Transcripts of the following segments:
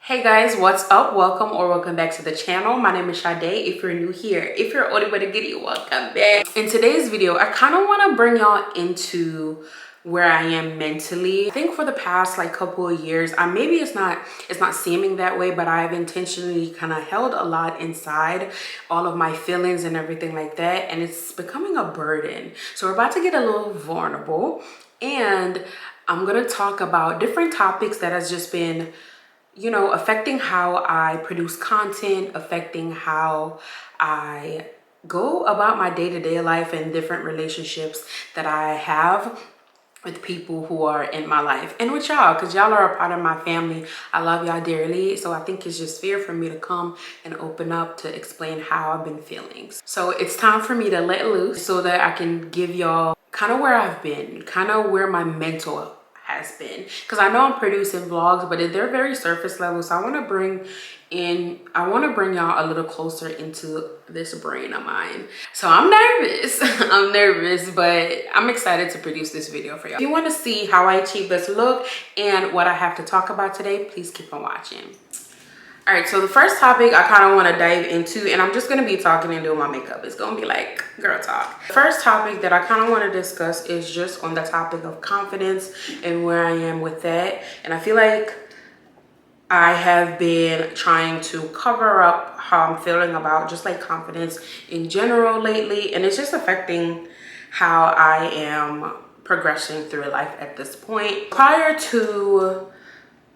Hey guys, what's up? Welcome or welcome back to the channel. My name is Sade. If you're new here, if you're oldie but a goodie, welcome back. In today's video, I kind of want to bring y'all into where I am mentally. I think for the past couple of years, maybe it's not seeming that way, but I've intentionally kind of held a lot inside, all of my feelings and everything like that, and it's becoming a burden. So we're about to get a little vulnerable, and I'm gonna talk about different topics that has just been affecting how I produce content, affecting how I go about my day-to-day life and different relationships that I have with people who are in my life and with y'all, because y'all are a part of my family. I love y'all dearly, so I think it's just fair for me to come and open up to explain how I've been feeling. So it's time for me to let loose so that I can give y'all kind of where I've been, kind of where my mental has been, because I know I'm producing vlogs, but they're very surface level. So I want to bring y'all a little closer into this brain of mine. So I'm nervous. I'm nervous, but I'm excited to produce this video for y'all. If you want to see how I achieve this look and what I have to talk about today, please keep on watching. All right, so the first topic I kind of want to dive into, and I'm just going to be talking and doing my makeup. It's going to be like girl talk. The first topic that I kind of want to discuss is just on the topic of confidence and where I am with that. And I feel like I have been trying to cover up how I'm feeling about just confidence in general lately. And it's just affecting how I am progressing through life at this point. Prior to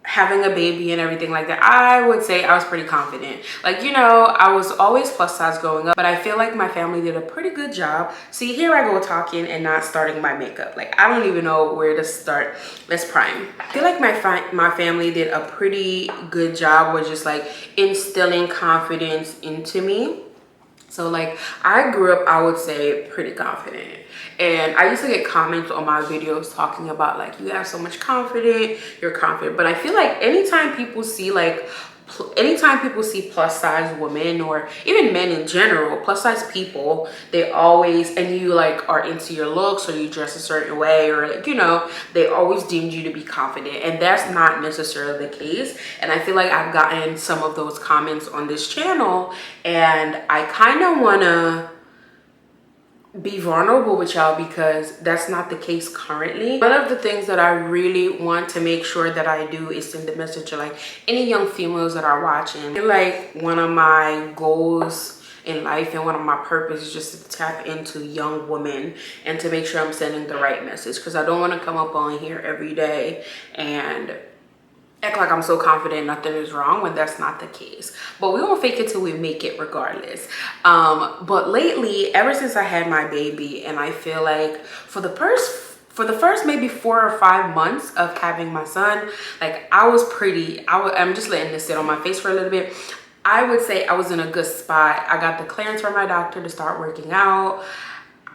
having a baby and everything like that, I would say I was pretty confident. I was always plus size growing up, but I feel like my family did a pretty good job. See, here I go talking and not starting my makeup. I don't even know where to start. Let's prime. I feel like my family did a pretty good job with just instilling confidence into me. So I grew up, I would say, pretty confident. And I used to get comments on my videos talking about you have so much confidence, you're confident. But I feel like anytime people see plus size women, or even men in general, plus size people, they always, and you are into your looks or you dress a certain way, or they always deemed you to be confident, and that's not necessarily the case. And I feel like I've gotten some of those comments on this channel, and I kind of want to be vulnerable with y'all because that's not the case currently. One of the things that I really want to make sure that I do is send a message to any young females that are watching. I feel one of my goals in life and one of my purpose is just to tap into young women and to make sure I'm sending the right message, because I don't want to come up on here every day and act like I'm so confident nothing is wrong when that's not the case. But we won't fake it till we make it regardless. But lately, ever since I had my baby, and I feel like for the first maybe 4 or 5 months of having my son, I'm just letting this sit on my face for a little bit. I would say I was in a good spot. I got the clearance from my doctor to start working out.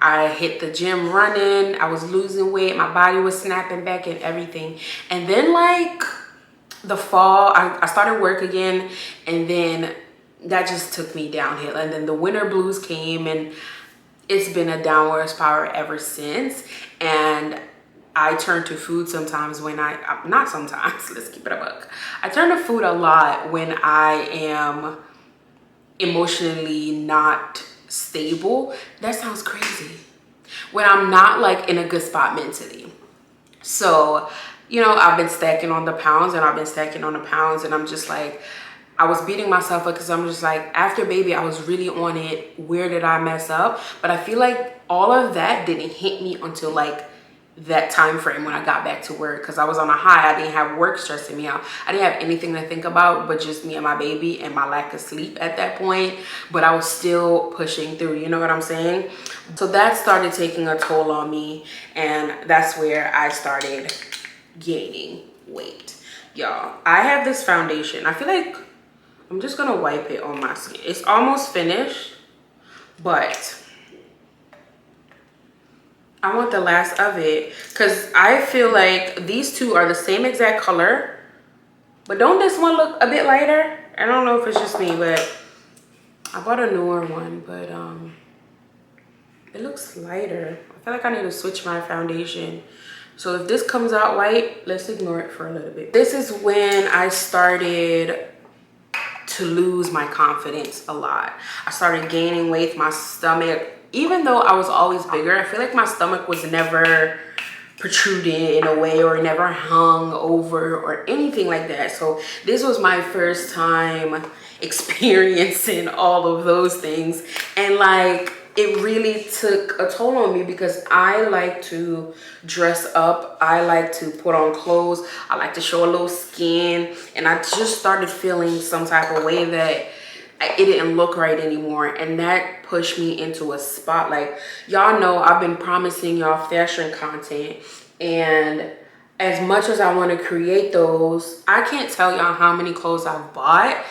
I hit the gym running. I was losing weight. My body was snapping back and everything. And then the fall, I started work again, and then that just took me downhill. And then the winter blues came, and it's been a downward spiral ever since. And I turn to food sometimes when not sometimes, let's keep it a buck. I turn to food a lot when I am emotionally not stable. That sounds crazy. When I'm not in a good spot mentally. So I've been stacking on the pounds, and I'm just I was beating myself up, because I'm just after baby, I was really on it. Where did I mess up? But I feel like all of that didn't hit me until that time frame when I got back to work, because I was on a high. I didn't have work stressing me out. I didn't have anything to think about but just me and my baby and my lack of sleep at that point. But I was still pushing through, you know what I'm saying? So that started taking a toll on me, and that's where I started gaining weight. Y'all, I have this foundation. I feel like I'm just gonna wipe it on my skin. It's almost finished, but I want the last of it, because I feel like these two are the same exact color, but don't this one look a bit lighter? I don't know if it's just me, but I bought a newer one, but it looks lighter. I feel like I need to switch my foundation So if this comes out white, let's ignore it for a little bit. This is when I started to lose my confidence a lot. I started gaining weight. My stomach, even though I was always bigger, I feel like my stomach was never protruded in a way or never hung over or anything like that. So this was my first time experiencing all of those things, and like it really took a toll on me because I like to dress up. I like to put on clothes. I like to show a little skin. And I just started feeling some type of way that it didn't look right anymore. And that pushed me into a spot. Like, y'all know I've been promising y'all fashion content. And as much as I want to create those, I can't tell y'all how many clothes I've bought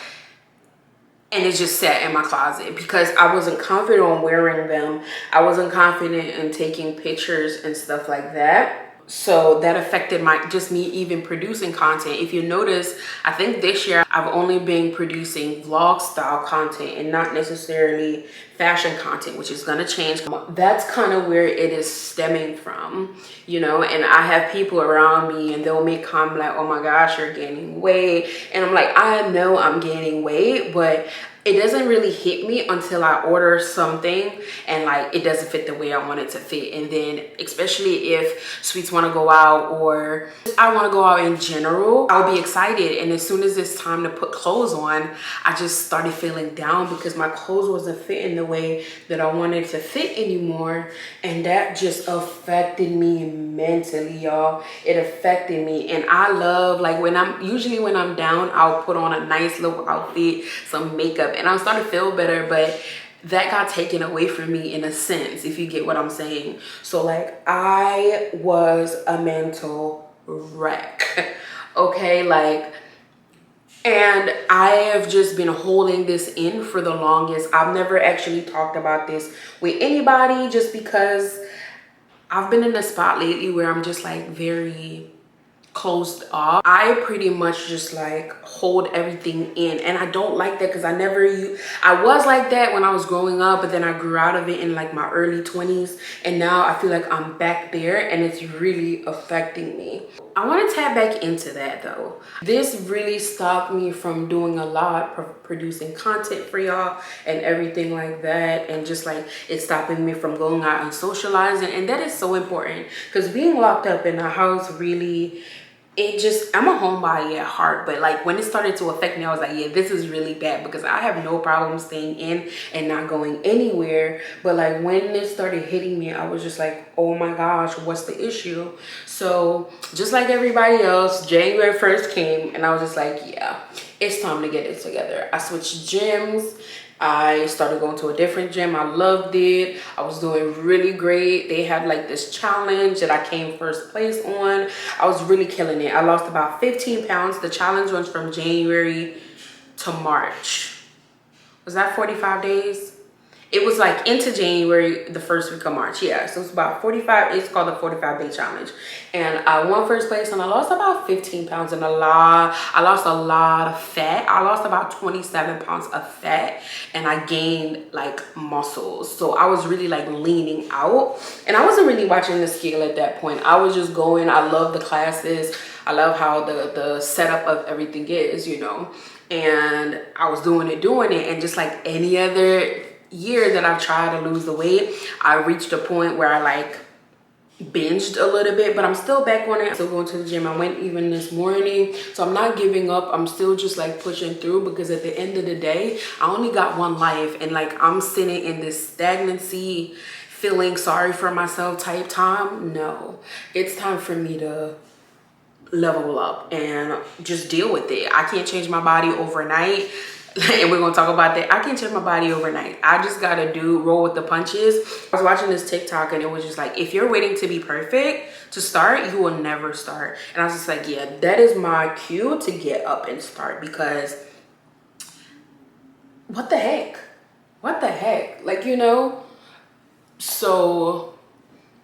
and it's just sat in my closet because I wasn't confident on wearing them. I wasn't confident in taking pictures and stuff like that. So that affected just me even producing content. If you notice, I think this year I've only been producing vlog style content and not necessarily fashion content, which is gonna change. That's kind of where it is stemming from, you know. And I have people around me and they'll make comments like, oh my gosh, you're gaining weight. And I'm like, I know I'm gaining weight, but it doesn't really hit me until I order something and like it doesn't fit the way I want it to fit. And then especially if sweets want to go out or I want to go out in general, I'll be excited. And as soon as it's time to put clothes on, I just started feeling down because my clothes wasn't fitting the way that I wanted to fit anymore. And that just affected me mentally, y'all. It affected me. And I love, like, usually when I'm down, I'll put on a nice little outfit, some makeup, and I'll start to feel better. But that got taken away from me in a sense, if you get what I'm saying. So like, I was a mental wreck. Okay, like, and I have just been holding this in for the longest. I've never actually talked about this with anybody just because I've been in a spot lately where I'm just like very closed off. I pretty much just like hold everything in, and I don't like that because I was like that when I was growing up, but then I grew out of it in like my early 20s, and now I feel like I'm back there and it's really affecting me. I want to tap back into that though. This really stopped me from doing a lot, producing content for y'all and everything like that, and just like it's stopping me from going out and socializing. And that is so important because being locked up in a house really, I'm a homebody at heart, but like when it started to affect me, I was like, yeah, this is really bad because I have no problem staying in and not going anywhere. But like when it started hitting me, I was just like, oh my gosh, what's the issue? So just like everybody else, January 1st came and I was just like, yeah, it's time to get it together. I switched gyms. I started going to a different gym. I loved it. I was doing really great. They had like this challenge that I came first place on. I was really killing it. I lost about 15 pounds. The challenge was from January to March. Was that 45 days? It was like into January, the first week of March. Yeah, so it's about 45. It's called the 45-day challenge. And I won first place and I lost about 15 pounds and I lost a lot of fat. I lost about 27 pounds of fat and I gained like muscles. So I was really like leaning out and I wasn't really watching the scale at that point. I was just going. I love the classes. I love how the setup of everything is, you know. And I was doing it. And just like any other year that I've tried to lose the weight, I reached a point where I like binged a little bit, but I'm still back on it. I'm still going to the gym. I went even this morning, so I'm not giving up. I'm still just like pushing through because at the end of the day, I only got one life, and like I'm sitting in this stagnancy, feeling sorry for myself type time. No, it's time for me to level up and just deal with it. I can't change my body overnight. And we're gonna talk about that. I can't change my body overnight. I just gotta roll with the punches. I was watching this TikTok and it was just like, if you're waiting to be perfect to start, you will never start. And I was just like, yeah, that is my cue to get up and start, because what the heck? Like, you know? So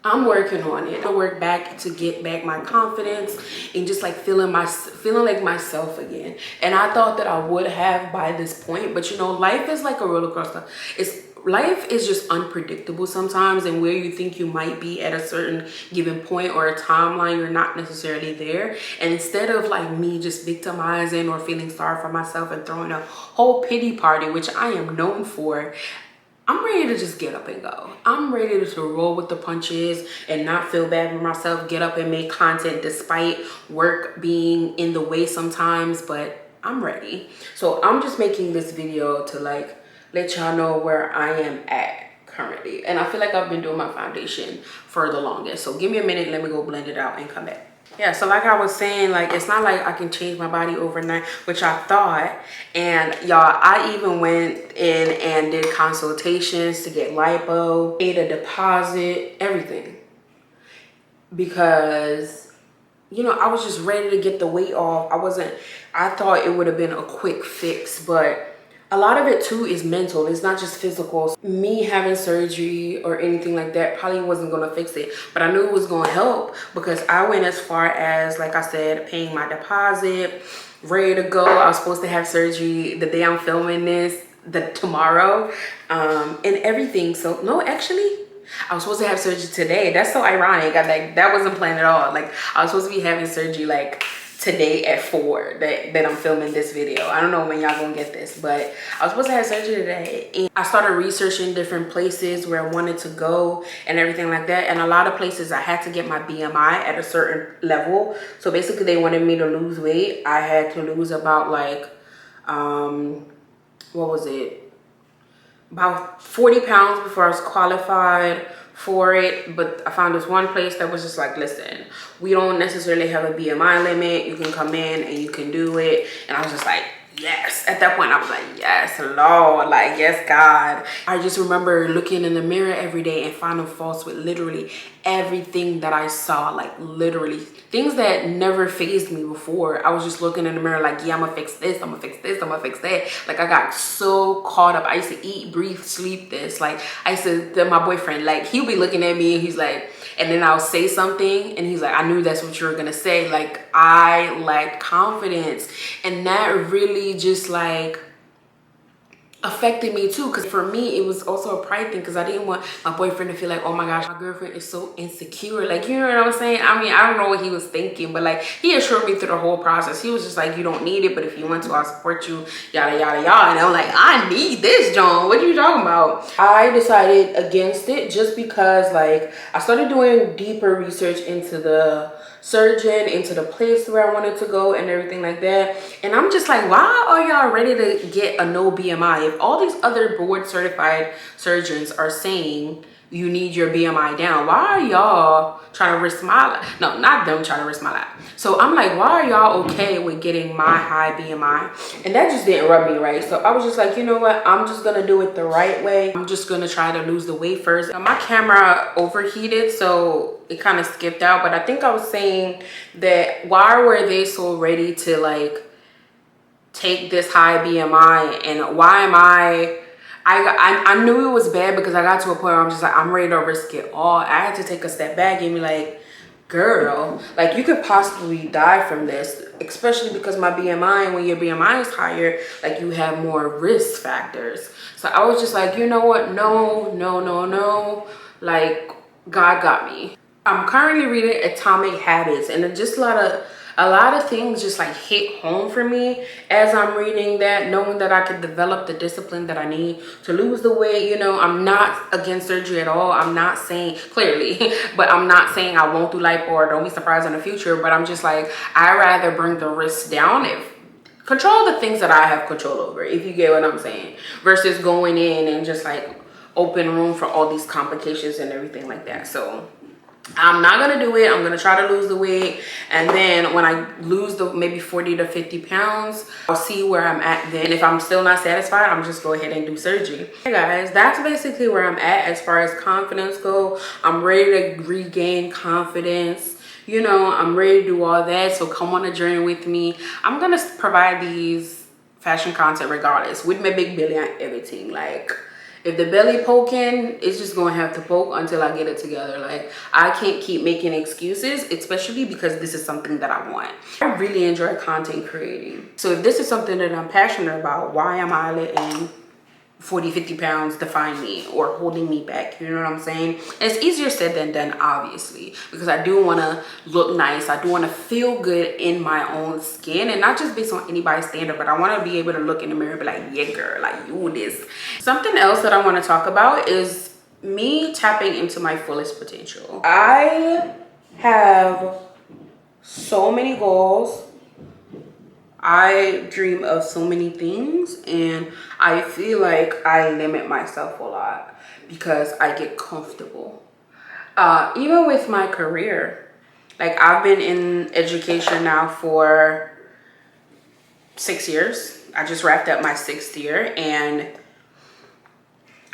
I'm working on it. I work back to get back my confidence and just like feeling like myself again. And I thought that I would have by this point, but you know, life is like a roller coaster. It's life is just unpredictable sometimes, and where you think you might be at a certain given point or a timeline, you're not necessarily there. And instead of like me just victimizing or feeling sorry for myself and throwing a whole pity party, which I am known for, I'm ready to just get up and go. I'm ready to roll with the punches and not feel bad for myself, get up and make content despite work being in the way sometimes, but I'm ready. So I'm just making this video to like let y'all know where I am at currently. And I feel like I've been doing my foundation for the longest. So give me a minute, let me go blend it out and come back. Yeah, so like I was saying, like it's not like I can change my body overnight, which I thought. And y'all, I even went in and did consultations to get lipo, paid a deposit, everything. Because, you know, I was just ready to get the weight off. I thought it would have been a quick fix, but a lot of it too is mental. It's not just physical. Me having surgery or anything like that probably wasn't gonna fix it, but I knew it was gonna help because I went as far as, like I said, paying my deposit, ready to go. I was supposed to have surgery the day I'm filming this, tomorrow, and everything. So no, actually, I was supposed to have surgery today. That's so ironic. That wasn't planned at all. Like I was supposed to be having surgery like today at 4 that I'm filming this video. I don't know when y'all gonna get this, but I was supposed to have surgery today. And I started researching different places where I wanted to go and everything like that. And a lot of places I had to get my BMI at a certain level. So basically they wanted me to lose weight. I had to lose about like, what was it? About 40 pounds before I was qualified for it. But I found this one place that was just like, listen, we don't necessarily have a BMI limit. You can come in and you can do it. And I was just like, yes. At that point I was like, yes, Lord, like, yes, God. I just remember looking in the mirror every day and finding faults with literally everything that I saw, like literally things that never fazed me before. I was just looking in the mirror like, yeah, I'm gonna fix this, I'm gonna fix this, I'm gonna fix that. Like I got so caught up. I used to eat, breathe, sleep this. Like I used to tell my boyfriend, like he'll be looking at me and he's like, and then I'll say something and he's like, I knew that's what you were gonna say. Like I lacked confidence, and that really just like affected me too, because for me it was also a pride thing, because I didn't want my boyfriend to feel like, oh my gosh, my girlfriend is so insecure. Like, you know what I'm saying? I mean, I don't know what he was thinking, but like he assured me through the whole process. He was just like, you don't need it, but if you want to, I'll support you, yada yada yada. And I'm like, I need this, John. What are you talking about? I decided against it just because like I started doing deeper research into the surgeon, into the place where I wanted to go and everything like that. And I'm just like, why are y'all ready to get a no BMI? If all these other board certified surgeons are saying you need your BMI down, why are y'all trying to risk my life? No, not them trying to risk my life. So I'm like, why are y'all okay with getting my high BMI? And that just didn't rub me right. So I was just like, you know what? I'm just gonna do it the right way. I'm just gonna try to lose the weight first. Now, my camera overheated, so it kind of skipped out. But I think I was saying that why were they so ready to like take this high BMI, and why am I knew it was bad because I got to a point where I'm just like, I'm ready to risk it all. I had to take a step back and be like, girl, like you could possibly die from this, especially because my BMI, when your BMI is higher, like you have more risk factors. So I was just like, you know what? No. Like God got me. I'm currently reading Atomic Habits, and it just a lot of things just like hit home for me as I'm reading that, knowing that I could develop the discipline that I need to lose the weight. You know, I'm not against surgery at all. I'm not saying, clearly, but I'm not saying I won't do lipo or don't be surprised in the future. But I'm just like, I rather bring the risk down, control the things that I have control over, if you get what I'm saying, versus going in and just like open room for all these complications and everything like that. So I'm not gonna do it. I'm gonna try to lose the weight, and then when I lose the maybe 40 to 50 pounds, I'll see where I'm at then. If I'm still not satisfied, I'm just go ahead and do surgery. Hey guys, that's basically where I'm at as far as confidence go. I'm ready to regain confidence. You know, I'm ready to do all that. So come on a journey with me. I'm gonna provide these fashion content regardless, with my big belly and everything. Like, if the belly poking, it's just gonna have to poke until I get it together. Like, I can't keep making excuses, especially because this is something that I want. I really enjoy content creating. So if this is something that I'm passionate about, why am I letting 40-50 pounds define me or holding me back. You know what I'm saying? And it's easier said than done, obviously, because I do want to look nice. I do want to feel good in my own skin, and not just based on anybody's standard, but I want to be able to look in the mirror and be like, yeah girl, like you this. Something else that I want to talk about is me tapping into my fullest potential. I have so many goals. I dream of so many things, and I feel like I limit myself a lot because I get comfortable. Even with my career, like I've been in education now for 6 years. I just wrapped up my 6th year, and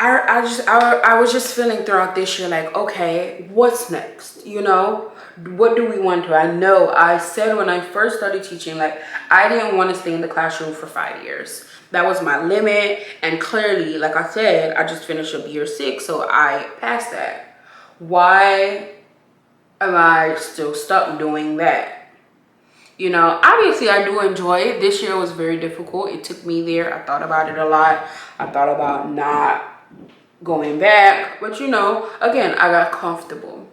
I was just feeling throughout this year like, okay, what's next? You know, what do we want to? I know I said when I first started teaching, like I didn't want to stay in the classroom for 5 years. That was my limit. And clearly, like I said, I just finished up year 6, so I passed that. Why am I still stuck doing that? You know, obviously I do enjoy it. This year was very difficult. It took me there. I thought about it a lot. I thought about not going back, but you know, again, I got comfortable.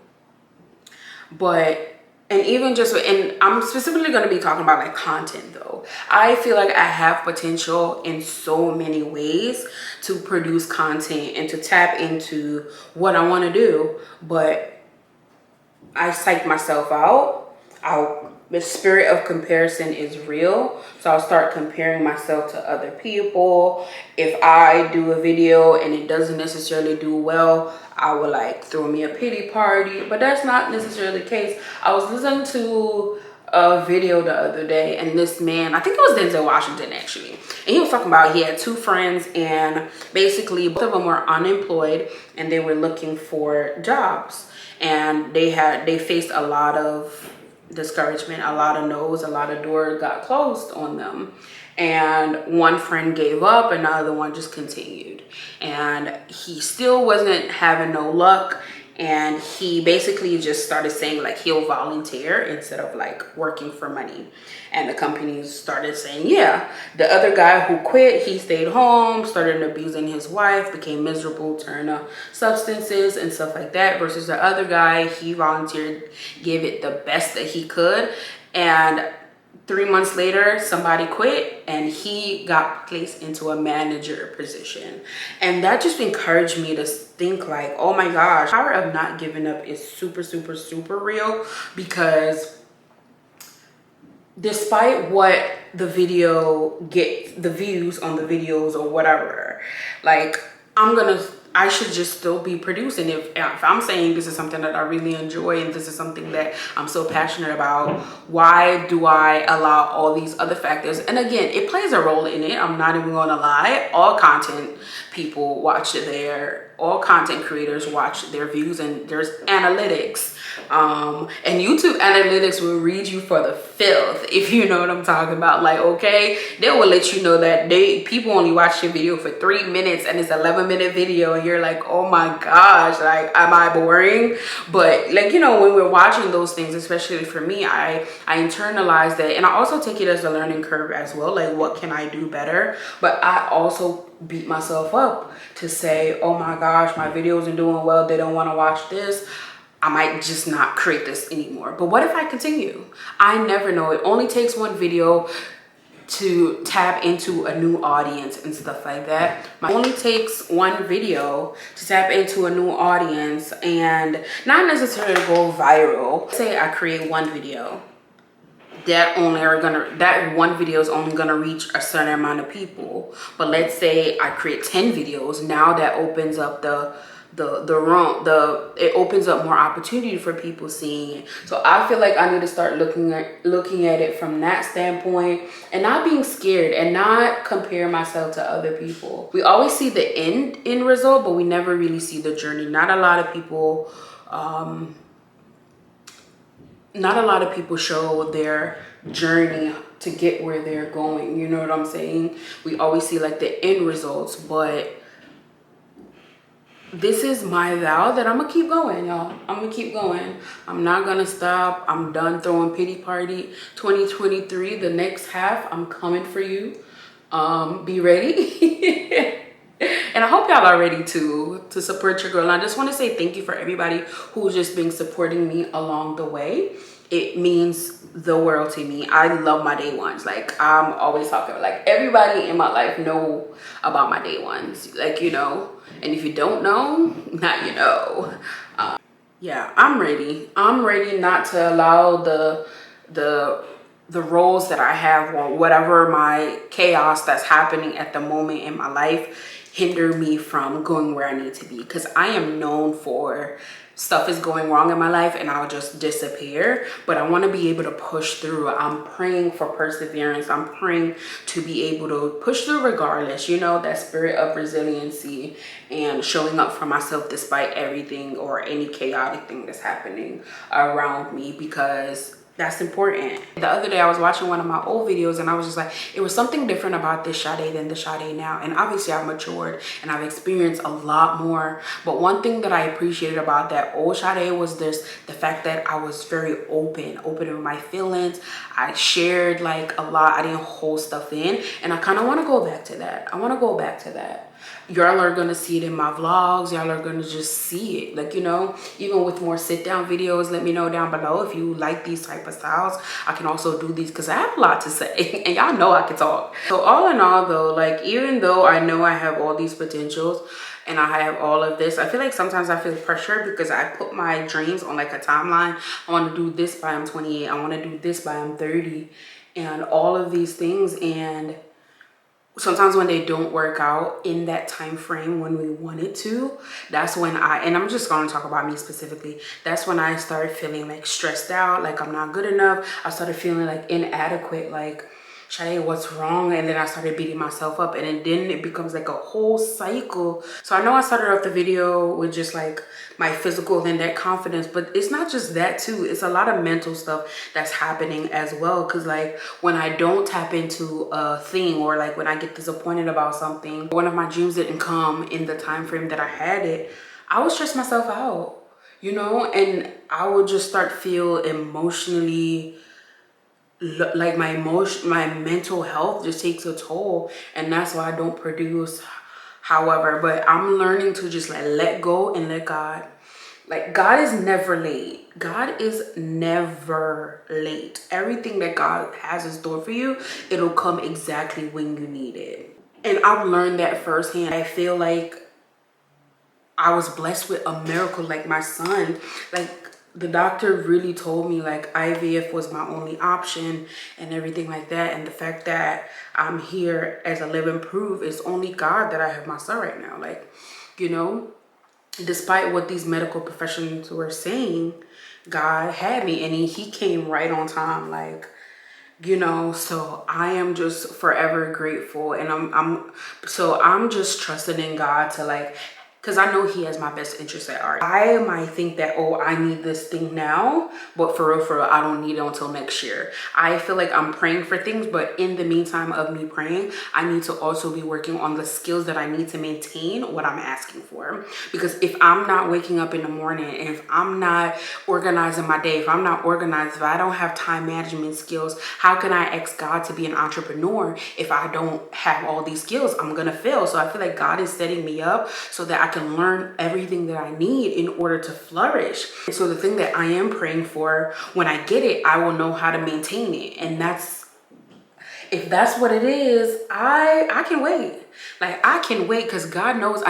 But, and even just, and I'm specifically going to be talking about like content though. I feel like I have potential in so many ways to produce content and to tap into what I want to do, but I psych myself out. The spirit of comparison is real, so I'll start comparing myself to other people. If I do a video and it doesn't necessarily do well, I will like throw me a pity party, but that's not necessarily the case. I was listening to a video the other day, and this man, I think it was Denzel Washington actually, and he was talking about he had 2 friends, and basically both of them were unemployed and they were looking for jobs, and they faced a lot of discouragement, a lot of no's, a lot of doors got closed on them, and one friend gave up and the other one just continued, and he still wasn't having no luck, and he basically just started saying like he'll volunteer instead of like working for money, and the companies started saying, yeah. The other guy who quit, he stayed home, started abusing his wife, became miserable, turned to substances and stuff like that, versus the other guy, he volunteered, gave it the best that he could, and 3 months later, somebody quit and he got placed into a manager position. And that just encouraged me to think like, oh my gosh, power of not giving up is super, super, super real, because despite what the video gets, the views on the videos or whatever, like I should just still be producing. If I'm saying this is something that I really enjoy and this is something that I'm so passionate about, why do I allow all these other factors? And again, it plays a role in it. I'm not even going to lie. All content people watch all content creators watch their views, and there's analytics. And YouTube analytics will read you for the filth, if you know what I'm talking about. Like, okay, they will let you know that people only watch your video for 3 minutes and it's 11-minute video, and you're like, oh my gosh, like, am I boring? But like, you know, when we're watching those things, especially for me, I internalize that, and I also take it as a learning curve as well. Like, what can I do better? But I also beat myself up to say, oh my gosh, my video isn't doing well, they don't want to watch this, I might just not create this anymore. But what if I continue? I never know. It only takes one video to tap into a new audience and stuff like that. It only takes one video to tap into a new audience and not necessarily go viral. Say I create one video, that one video is only gonna reach a certain amount of people. But let's say I create 10 videos, now that opens up it opens up more opportunity for people seeing it. So I feel like I need to start looking at it from that standpoint, and not being scared and not compare myself to other people. We always see the end result, but we never really see the journey. Not a lot of people show their journey to get where they're going. You know what I'm saying? We always see like the end results, but this is my vow that I'm gonna keep going, y'all. I'm gonna keep going. I'm not gonna stop. I'm done throwing pity party. 2023, the next half, I'm coming for you. Be ready. And I hope y'all are ready to support your girl. And I just want to say thank you for everybody who's just been supporting me along the way. It means the world to me. I love my day ones. Like, I'm always talking, like, everybody in my life know about my day ones, like, you know. And if you don't know, now you know. Yeah, I'm ready not to allow the roles that I have, or whatever my chaos that's happening at the moment in my life, hinder me from going where I need to be. Because I am known for stuff is going wrong in my life and I'll just disappear, but I want to be able to push through. I'm praying for perseverance. I'm praying to be able to push through regardless, you know, that spirit of resiliency and showing up for myself despite everything or any chaotic thing that's happening around me, because that's important. The other day I was watching one of my old videos and I was just like, it was something different about this Sade than the Sade now. And obviously I've matured and I've experienced a lot more. But one thing that I appreciated about that old Sade was the fact that I was very open with my feelings. I shared like a lot. I didn't hold stuff in. And I kind of want to go back to that. Y'all are gonna see it in my vlogs. Y'all are gonna just see it, like, you know, even with more sit down videos. Let me know down below if you like these type of styles. I can also do these because I have a lot to say and y'all know I can talk. So all in all though, like, even though I know I have all these potentials and I have all of this, I feel like sometimes I feel pressure because I put my dreams on like a timeline. I want to do this by I'm 28. I want to do this by I'm 30 and all of these things. And sometimes when they don't work out in that time frame when we want it to, that's when and I'm just going to talk about me specifically, that's when I started feeling like stressed out, like I'm not good enough. I started feeling like inadequate, like, Sade, what's wrong? And then I started beating myself up, and then it becomes like a whole cycle. So I know I started off the video with just like my physical and that confidence, but it's not just that too. It's a lot of mental stuff that's happening as well. Because like when I don't tap into a thing, or like when I get disappointed about something, one of my dreams didn't come in the time frame that I had it, I would stress myself out, you know, and I would just start feel emotionally, like my mental health just takes a toll, and that's why I don't produce. However, but I'm learning to just like let go and let God. Like, God is never late. God is never late. Everything that God has in store for you, it'll come exactly when you need it. And I've learned that firsthand. I feel like I was blessed with a miracle, like my son. Like, the doctor really told me like IVF was my only option and everything like that. And the fact that I'm here as a living proof, it's only God that I have my son right now. Like, you know, despite what these medical professionals were saying, God had me, and he came right on time, like, you know. So I am just forever grateful, and I'm just trusting in God to like, because I know he has my best interest at heart. I might think that, oh, I need this thing now, but for real, I don't need it until next year. I feel like I'm praying for things, but in the meantime of me praying, I need to also be working on the skills that I need to maintain what I'm asking for. Because if I'm not waking up in the morning, and if I'm not organizing my day, if I'm not organized, if I don't have time management skills, how can I ask God to be an entrepreneur if I don't have all these skills? I'm gonna fail. So I feel like God is setting me up so that I can learn everything that I need in order to flourish. And so the thing that I am praying for, when I get it, I will know how to maintain it. And if that's what it is, I can wait. Like, I can wait, because God knows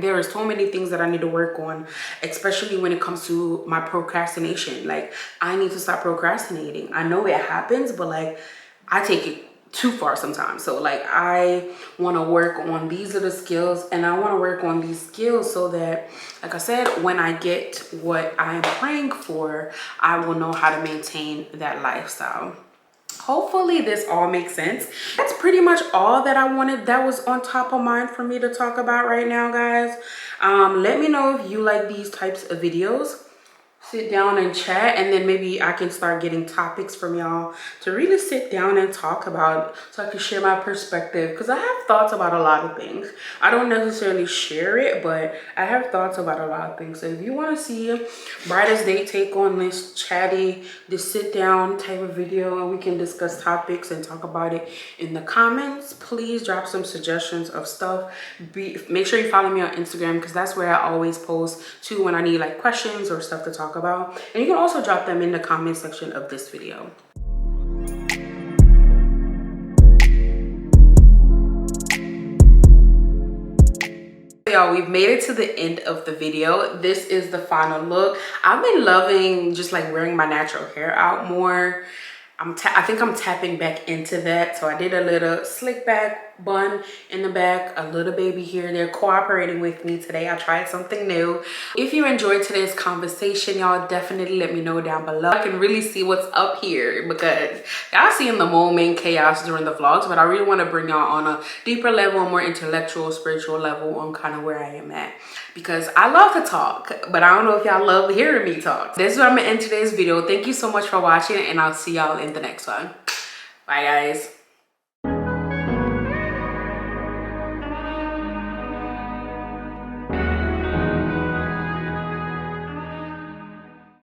there are so many things that I need to work on, especially when it comes to my procrastination. Like, I need to stop procrastinating. I know it happens, but like, I take it too far sometimes. So like, I want to work on these little skills, and I want to work on these skills so that, like I said, when I get what I'm praying for, I will know how to maintain that lifestyle. Hopefully this all makes sense. That's pretty much all that I wanted, that was on top of mind for me to talk about right now, guys. Let me know if you like these types of videos. sit down and chat, and then maybe I can start getting topics from y'all to really sit down and talk about, so I can share my perspective, because I have thoughts about a lot of things. I don't necessarily share it, but I have thoughts about a lot of things. So if you want to see BrightAsDae take on this chatty, this sit down type of video, and we can discuss topics and talk about it in the comments, please drop some suggestions of stuff. Make sure you follow me on Instagram, because that's where I always post too when I need like questions or stuff to talk about. And you can also drop them in the comment section of this video. Y'all, we've made it to the end of the video. This is the final look. I've been loving just like wearing my natural hair out more. I think I'm tapping back into that. So I did a little slick back bun in the back, a little baby here. They're cooperating with me today. I tried something new. If you enjoyed today's conversation, y'all definitely let me know down below. I can really see what's up here, because y'all see in the moment chaos during the vlogs, but I really want to bring y'all on a deeper level, a more intellectual, spiritual level on kind of where I am at, because I love to talk, but I don't know if y'all love hearing me talk. This is where I'm gonna end today's video. Thank you so much for watching, and I'll see y'all in the next one. Bye guys.